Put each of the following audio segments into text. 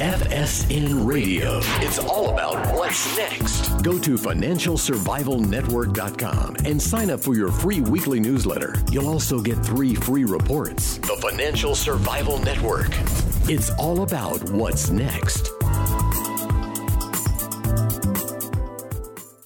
FSN Radio. It's all about what's next. Go to financialsurvivalnetwork.com and sign up for your free weekly newsletter. You'll also get 3 free reports. The Financial Survival Network. It's all about what's next.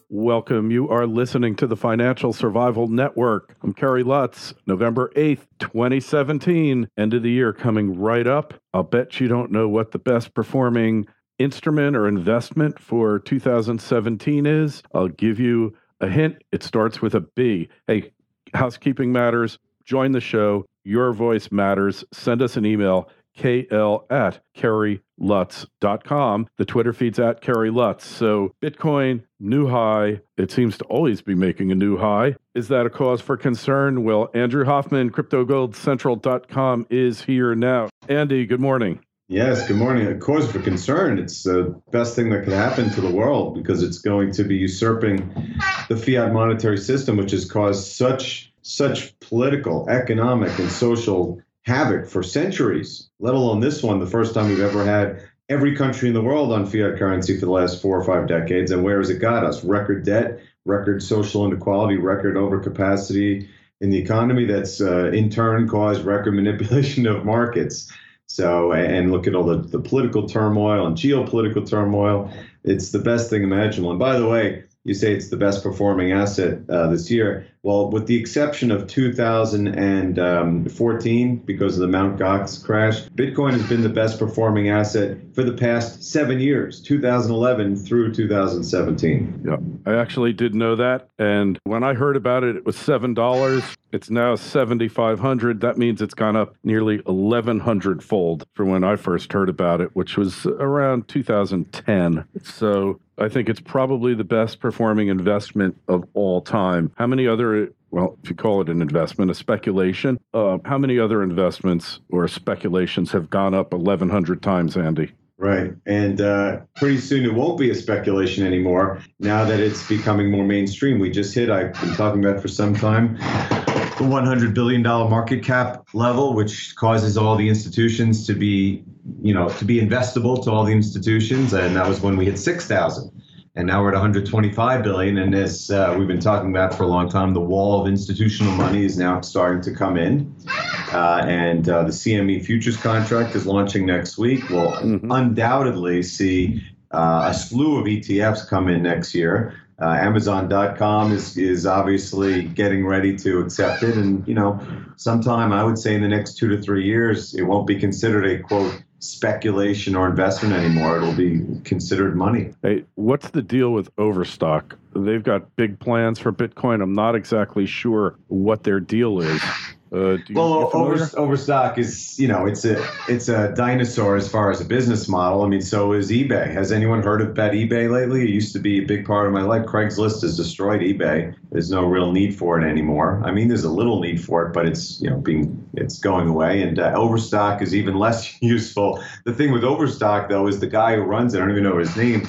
Welcome. You are listening to the Financial Survival Network. I'm Kerry Lutz. November 8th, 2017. End of the year coming right up. I'll bet you don't know what the best performing instrument or investment for 2017 is. I'll give you a hint. It starts with a B. Hey, housekeeping matters. Join the show. Your voice matters. Send us an email. KL@KerryLutz.com. The Twitter feed's at Kerry Lutz. So Bitcoin, new high. It seems to always be making a new high. Is that a cause for concern? Well, Andrew Hoffman, CryptoGoldCentral.com is here now. Andy, good morning. Yes, good morning. A cause for concern. It's the best thing that could happen to the world because it's going to be usurping the fiat monetary system, which has caused such political, economic, and social havoc for centuries, let alone this one, the first time we've ever had every country in the world on fiat currency for the last 4 or 5 decades. And where has it got us? Record debt, record social inequality, record overcapacity in the economy that's in turn caused record manipulation of markets. So, and look at all the political turmoil and geopolitical turmoil. It's the best thing imaginable. And by the way, you say it's the best performing asset this year. Well, with the exception of 2014, because of the Mt. Gox crash, Bitcoin has been the best performing asset for the past 7 years, 2011 through 2017. Yeah, I actually did know that. And when I heard about it, it was $7. It's now $7,500. That means it's gone up nearly 1,100 fold from when I first heard about it, which was around 2010. So I think it's probably the best performing investment of all time. How many other, well, if you call it an investment, a speculation, how many other investments or speculations have gone up 1,100 times, Andy? Right. And pretty soon it won't be a speculation anymore now that it's becoming more mainstream. We just hit, I've been talking about for some time, the $100 billion market cap level, which causes all the institutions to be investable to all the institutions. And that was when we hit 6,000. And now we're at 125 billion. And this, we've been talking about for a long time, the wall of institutional money is now starting to come in. And the CME Futures contract is launching next week. We'll undoubtedly see a slew of ETFs come in next year. Amazon.com is obviously getting ready to accept it. And, sometime I would say in the next 2 to 3 years, it won't be considered a, quote, speculation or investment anymore. It'll be considered money. Hey, what's the deal with Overstock? They've got big plans for Bitcoin. I'm not exactly sure what their deal is. Overstock is, it's a dinosaur as far as a business model. I mean, so is eBay. Has anyone heard about eBay lately? It used to be a big part of my life. Craigslist has destroyed eBay. There's no real need for it anymore. I mean, there's a little need for it, but it's going away. And Overstock is even less useful. The thing with Overstock, though, is the guy who runs it, I don't even know his name,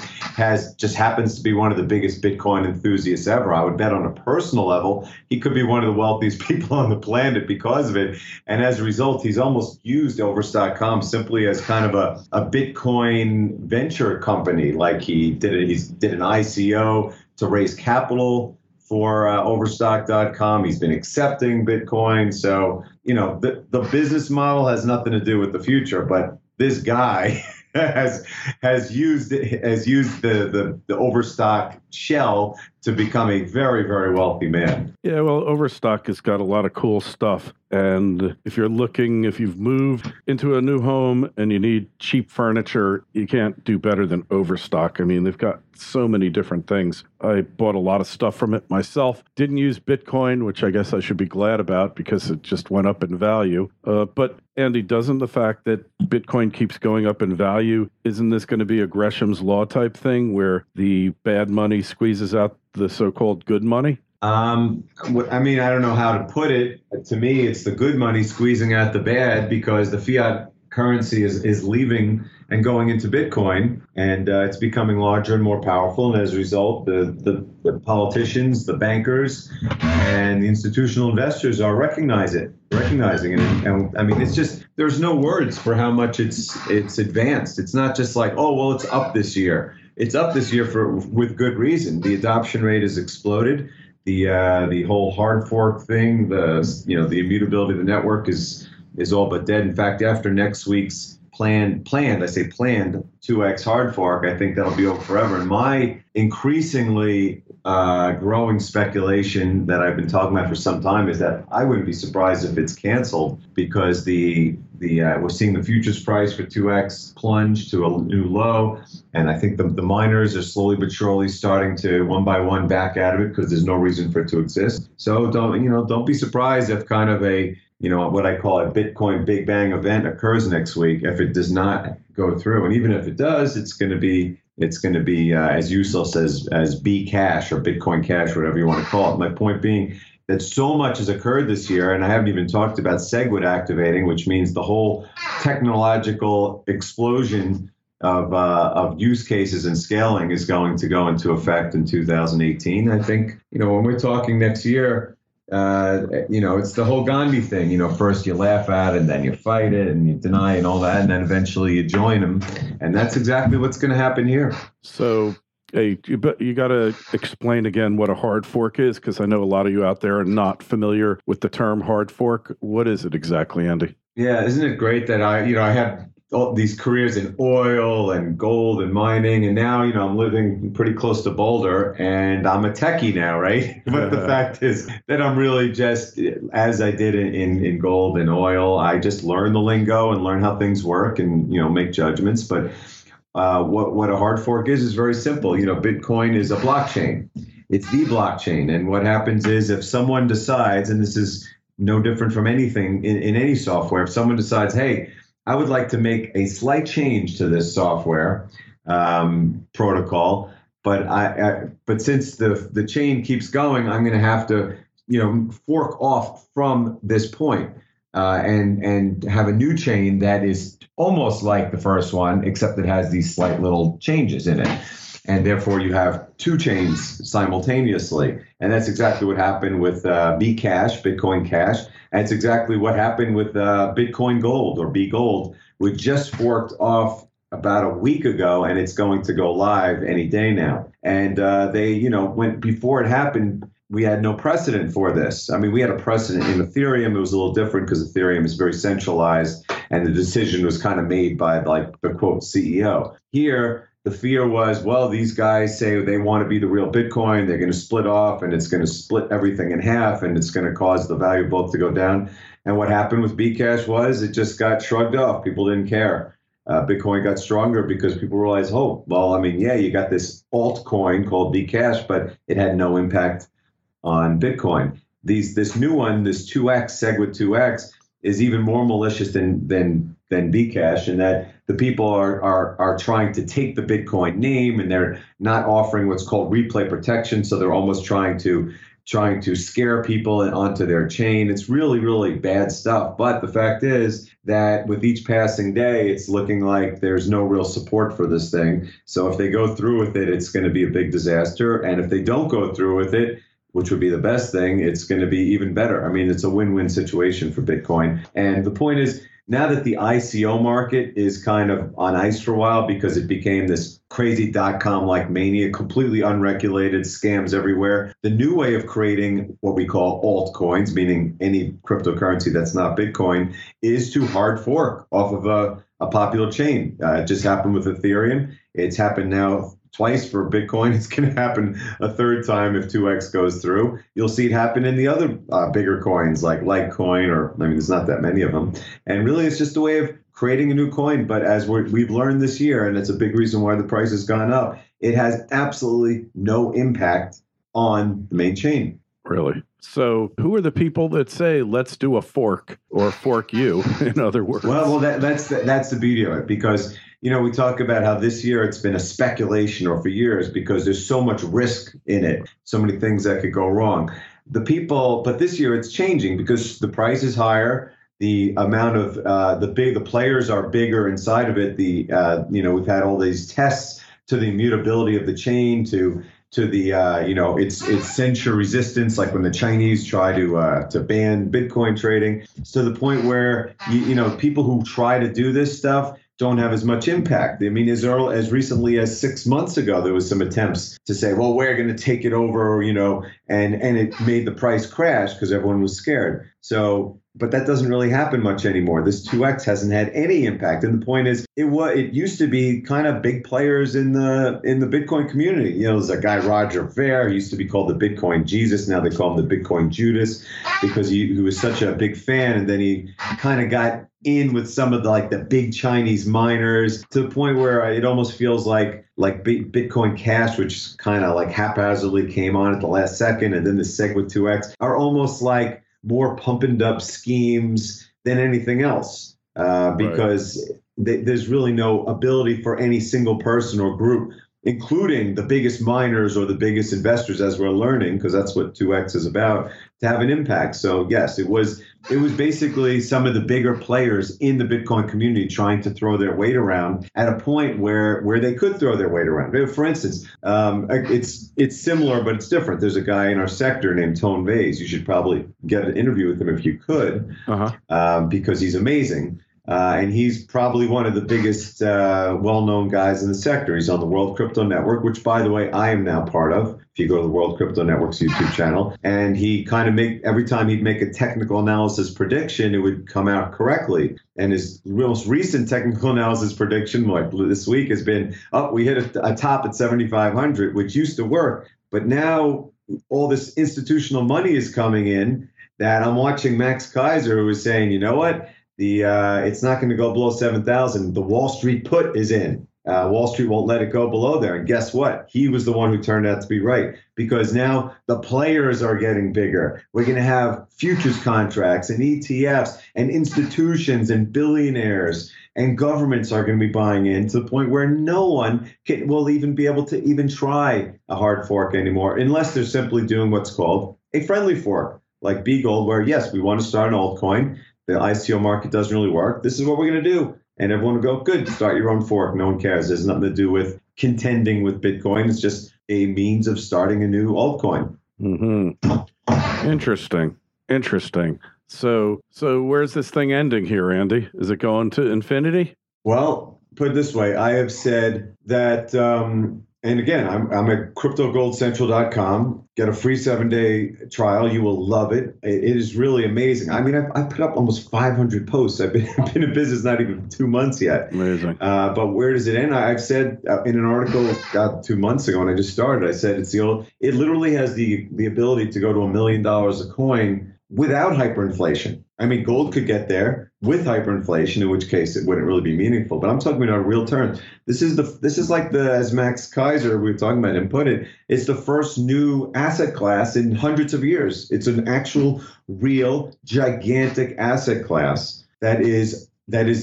just happens to be one of the biggest Bitcoin enthusiasts ever. I would bet on a personal level, he could be one of the wealthiest people on the planet because of it. And as a result, he's almost used Overstock.com simply as kind of a Bitcoin venture company. Like he did an ICO to raise capital for Overstock.com. He's been accepting Bitcoin. So, the business model has nothing to do with the future, but this guy has used the Overstock shell to become a very, very wealthy man. Yeah, well, Overstock has got a lot of cool stuff. And if you've moved into a new home and you need cheap furniture, you can't do better than Overstock. I mean, they've got so many different things. I bought a lot of stuff from it myself. Didn't use Bitcoin, which I guess I should be glad about because it just went up in value. But Andy, doesn't the fact that Bitcoin keeps going up in value, isn't this going to be a Gresham's Law type thing where the bad money squeezes out the so-called good money? I mean, I don't know how to put it. To me, it's the good money squeezing out the bad because the fiat currency is leaving and going into Bitcoin, and it's becoming larger and more powerful. And as a result, the politicians, the bankers, and the institutional investors are recognizing it. And I mean, it's just there's no words for how much it's advanced. It's not just like, oh, well, it's up this year. It's up this year with good reason. The adoption rate has exploded. The whole hard fork thing, the immutability of the network is all but dead. In fact, after next week's planned 2x hard fork, I think that'll be over forever. And my increasingly growing speculation that I've been talking about for some time is that I wouldn't be surprised if it's canceled, because we're seeing the futures price for 2x plunge to a new low, and I think the miners are slowly but surely starting to one by one back out of it because there's no reason for it to exist. So don't be surprised if kind of a what I call a Bitcoin Big Bang event occurs next week if it does not go through. And even if it does, it's going to be as useless as B Cash or Bitcoin Cash, whatever you want to call it. My point being that so much has occurred this year, and I haven't even talked about SegWit activating, which means the whole technological explosion of use cases and scaling is going to go into effect in 2018. I think when we're talking next year, it's the whole Gandhi thing. First you laugh at it, and then you fight it, and you deny it and all that, and then eventually you join them. And that's exactly what's going to happen here. So, hey, you got to explain again what a hard fork is, because I know a lot of you out there are not familiar with the term hard fork. What is it exactly, Andy? Yeah, isn't it great that I have all these careers in oil and gold and mining, and now I'm living pretty close to Boulder, and I'm a techie now, right? But the fact is that I'm really just, as I did in gold and oil, I just learn the lingo and learn how things work and make judgments. But what a hard fork is very simple. Bitcoin is a blockchain. It's the blockchain, and what happens is if someone decides, and this is no different from anything in any software, if someone decides, hey, I would like to make a slight change to this software protocol, but since the chain keeps going, I'm going to have to fork off from this point and have a new chain that is almost like the first one, except it has these slight little changes in it. And therefore, you have two chains simultaneously. And that's exactly what happened with Bcash, Bitcoin Cash. And it's exactly what happened with Bitcoin Gold, or B Gold, which just forked off about a week ago, and it's going to go live any day now. And before it happened, we had no precedent for this. I mean, we had a precedent in Ethereum. It was a little different because Ethereum is very centralized, and the decision was kind of made by the quote CEO. Here, the fear was, well, these guys say they want to be the real Bitcoin. They're going to split off, and it's going to split everything in half, and it's going to cause the value of both to go down. And what happened with Bcash was it just got shrugged off. People didn't care. Bitcoin got stronger because people realized, oh, well, I mean, yeah, you got this altcoin called Bcash, but it had no impact on Bitcoin. This new one, this 2x, SegWit 2x, is even more malicious than Bcash, in that the people are trying to take the Bitcoin name, and they're not offering what's called replay protection. So they're almost trying to scare people onto their chain. It's really, really bad stuff. But the fact is that with each passing day, it's looking like there's no real support for this thing. So if they go through with it, it's going to be a big disaster. And if they don't go through with it, which would be the best thing, it's going to be even better. I mean, it's a win-win situation for Bitcoin. And the point is, now that the ICO market is kind of on ice for a while because it became this crazy .com-like mania, completely unregulated, scams everywhere, the new way of creating what we call altcoins, meaning any cryptocurrency that's not Bitcoin, is to hard fork off of a popular chain. It just happened with Ethereum. It's happened now twice for Bitcoin. It's going to happen a third time if 2x goes through. You'll see it happen in the other bigger coins like Litecoin, or I mean, there's not that many of them. And really, it's just a way of creating a new coin. But as we've learned this year, and it's a big reason why the price has gone up, it has absolutely no impact on the main chain. Really? So who are the people that say, let's do a fork, or fork you, in other words? Well, that's the beauty of it, because we talk about how this year it's been a speculation, or for years, because there's so much risk in it, so many things that could go wrong. But this year it's changing because the price is higher. The amount of the players are bigger inside of it. We've had all these tests to the immutability of the chain, to to the its censure resistance, like when the Chinese try to ban Bitcoin trading, to the point where people who try to do this stuff don't have as much impact. I mean, as recently as 6 months ago, there was some attempts to say, well, we're going to take it over, and it made the price crash because everyone was scared. So, but that doesn't really happen much anymore. This 2X hasn't had any impact. And the point is, it used to be kind of big players in the Bitcoin community. There's a guy, Roger Ver, he used to be called the Bitcoin Jesus. Now they call him the Bitcoin Judas because he was such a big fan. And then he kind of got in with some of the big Chinese miners, to the point where it almost feels like Bitcoin Cash, which kind of haphazardly came on at the last second, and then the SegWit 2X are almost like more pumping up schemes than anything else, because there's really no ability for any single person or group, including the biggest miners or the biggest investors, as we're learning, because that's what 2X is about, to have an impact. So yes, it was basically some of the bigger players in the Bitcoin community trying to throw their weight around at a point where they could throw their weight around. For instance, it's similar, but it's different. There's a guy in our sector named Tone Vays. You should probably get an interview with him if you could, because he's amazing. And he's probably one of the biggest well-known guys in the sector. He's on the World Crypto Network, which, by the way, I am now part of. If you go to the World Crypto Network's YouTube channel, and he kind of every time he'd make a technical analysis prediction, it would come out correctly. And his most recent technical analysis prediction, like this week, has been, we hit a top at 7,500, which used to work. But now all this institutional money is coming in that I'm watching Max Kaiser, who was saying, you know what? It's not going to go below 7,000. The Wall Street put is in. Wall Street won't let it go below there. And guess what? He was the one who turned out to be right, because now the players are getting bigger. We're going to have futures contracts and ETFs and institutions and billionaires and governments are going to be buying in, to the point where no one will even be able to even try a hard fork anymore, unless they're simply doing what's called a friendly fork, like B-Gold, where, yes, we want to start an altcoin. The ICO market doesn't really work. This is what we're going to do. And everyone will go, good, start your own fork. No one cares. There's nothing to do with contending with Bitcoin. It's just a means of starting a new altcoin. Mm-hmm. Interesting. So where's this thing ending here, Andy? Is it going to infinity? Well, put it this way. I have said that, and again, I'm at CryptoGoldCentral.com. Get a free 7-day trial. You will love it. It is really amazing. I mean, I put up almost 500 posts. I've been in business not even 2 months yet. Amazing. But where does it end? I've said in an article 2 months ago when I just started, I said it literally has the ability to go to $1 million a coin without hyperinflation. I mean, gold could get there with hyperinflation, in which case it wouldn't really be meaningful. But I'm talking about real terms. This is like as Max Kaiser, we were talking about him, put it, it's the first new asset class in hundreds of years. It's an actual, real, gigantic asset class that is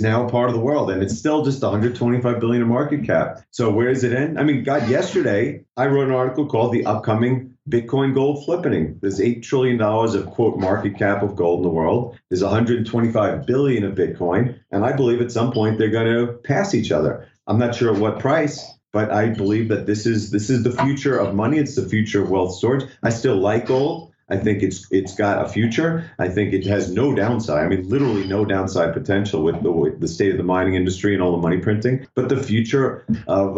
now part of the world, and it's still just 125 billion in market cap. So where does it end? I mean, God, yesterday I wrote an article called "The Upcoming Bitcoin Gold Flippening." There's $8 trillion of quote market cap of gold in the world. There's 125 billion of Bitcoin, and I believe at some point they're going to pass each other. I'm not sure at what price, but I believe that this is the future of money. It's the future of wealth storage. I still like gold. I think it's got a future. I think it has no downside. I mean, literally no downside potential with the state of the mining industry and all the money printing. But the future of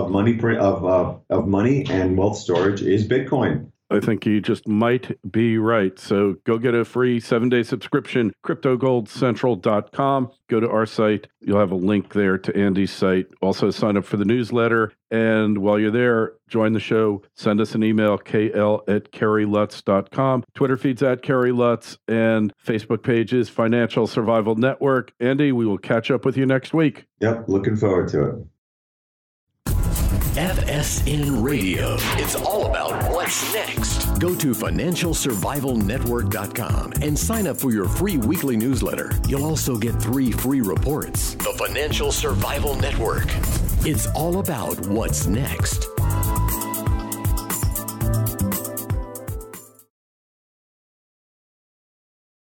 money and wealth storage is Bitcoin. I think you just might be right. So go get a free 7-day subscription, CryptoGoldCentral.com. Go to our site. You'll have a link there to Andy's site. Also sign up for the newsletter. And while you're there, join the show. Send us an email, kl@kerrylutz.com. Twitter feed's @KerryLutz. And Facebook page is Financial Survival Network. Andy, we will catch up with you next week. Yep, looking forward to it. FSN Radio. It's all about what's next. Go to FinancialSurvivalNetwork.com and sign up for your free weekly newsletter. You'll also get 3 free reports. The Financial Survival Network. It's all about what's next.